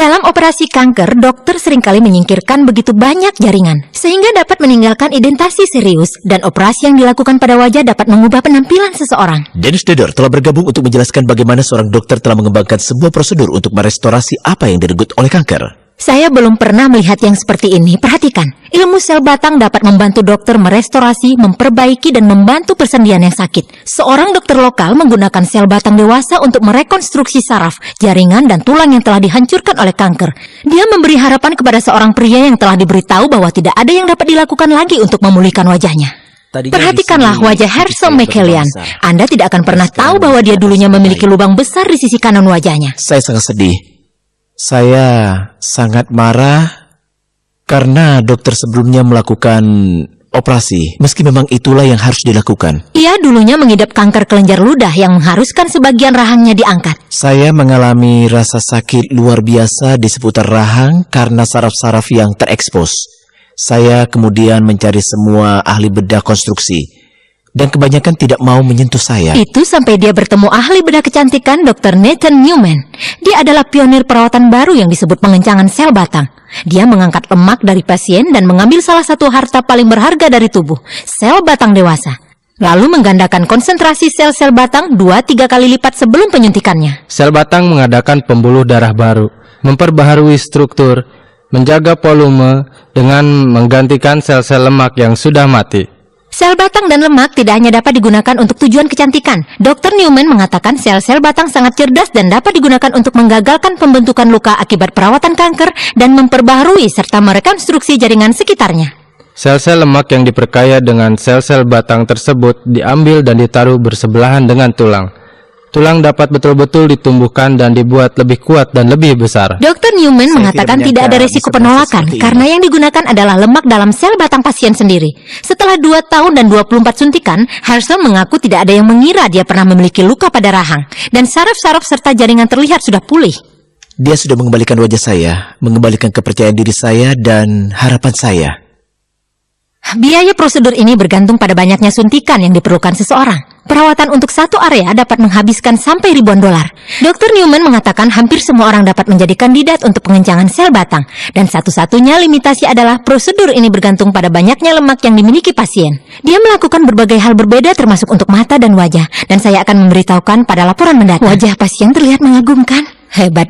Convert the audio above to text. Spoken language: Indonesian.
Dalam operasi kanker, dokter seringkali menyingkirkan begitu banyak jaringan, sehingga dapat meninggalkan indentasi serius, dan operasi yang dilakukan pada wajah dapat mengubah penampilan seseorang. Dennis Dedor telah bergabung untuk menjelaskan bagaimana seorang dokter telah mengembangkan sebuah prosedur untuk merestorasi apa yang direnggut oleh kanker. Saya belum pernah melihat yang seperti ini. Perhatikan, ilmu sel batang dapat membantu dokter merestorasi, memperbaiki, dan membantu persendian yang sakit. Seorang dokter lokal menggunakan sel batang dewasa untuk merekonstruksi saraf, jaringan, dan tulang yang telah dihancurkan oleh kanker. Dia memberi harapan kepada seorang pria yang telah diberitahu bahwa tidak ada yang dapat dilakukan lagi untuk memulihkan wajahnya. Perhatikanlah wajah Herschel McCallion. Anda tidak akan pernah tahu bahwa dia dulunya memiliki lubang besar di sisi kanan wajahnya. Saya sangat sedih. Saya sangat marah karena dokter sebelumnya melakukan operasi, meski memang itulah yang harus dilakukan. Ia dulunya mengidap kanker kelenjar ludah yang mengharuskan sebagian rahangnya diangkat. Saya mengalami rasa sakit luar biasa di seputar rahang karena saraf-saraf yang terekspos. Saya kemudian mencari semua ahli bedah konstruksi, dan kebanyakan tidak mau menyentuh saya. Itu sampai dia bertemu ahli bedah kecantikan Dr. Nathan Newman. Dia adalah pionir perawatan baru yang disebut pengencangan sel batang. Dia mengangkat lemak dari pasien dan mengambil salah satu harta paling berharga dari tubuh, sel batang dewasa. Lalu menggandakan konsentrasi sel-sel batang 2-3 kali lipat sebelum penyuntikannya. Sel batang mengadakan pembuluh darah baru, memperbaharui struktur, menjaga volume dengan menggantikan sel-sel lemak yang sudah mati. Sel batang dan lemak tidak hanya dapat digunakan untuk tujuan kecantikan. Dr. Newman mengatakan sel-sel batang sangat cerdas dan dapat digunakan untuk menggagalkan pembentukan luka akibat perawatan kanker dan memperbaharui serta merekonstruksi jaringan sekitarnya. Sel-sel lemak yang diperkaya dengan sel-sel batang tersebut diambil dan ditaruh bersebelahan dengan tulang. Tulang dapat betul-betul ditumbuhkan dan dibuat lebih kuat dan lebih besar. Dr. Newman mengatakan tidak ada resiko penolakan karena yang digunakan adalah lemak dalam sel batang pasien sendiri. Setelah 2 tahun dan 24 suntikan, Herschel mengaku tidak ada yang mengira dia pernah memiliki luka pada rahang, dan saraf-saraf serta jaringan terlihat sudah pulih. Dia sudah mengembalikan wajah saya, mengembalikan kepercayaan diri saya dan harapan saya. Biaya prosedur ini bergantung pada banyaknya suntikan yang diperlukan seseorang. Perawatan untuk satu area dapat menghabiskan sampai ribuan dolar. Dr. Newman mengatakan hampir semua orang dapat menjadi kandidat untuk pengencangan sel batang. Dan satu-satunya limitasi adalah prosedur ini bergantung pada banyaknya lemak yang dimiliki pasien. Dia melakukan berbagai hal berbeda termasuk untuk mata dan wajah. Dan saya akan memberitahukan pada laporan mendatang. Wajah pasien terlihat mengagumkan. Hebat.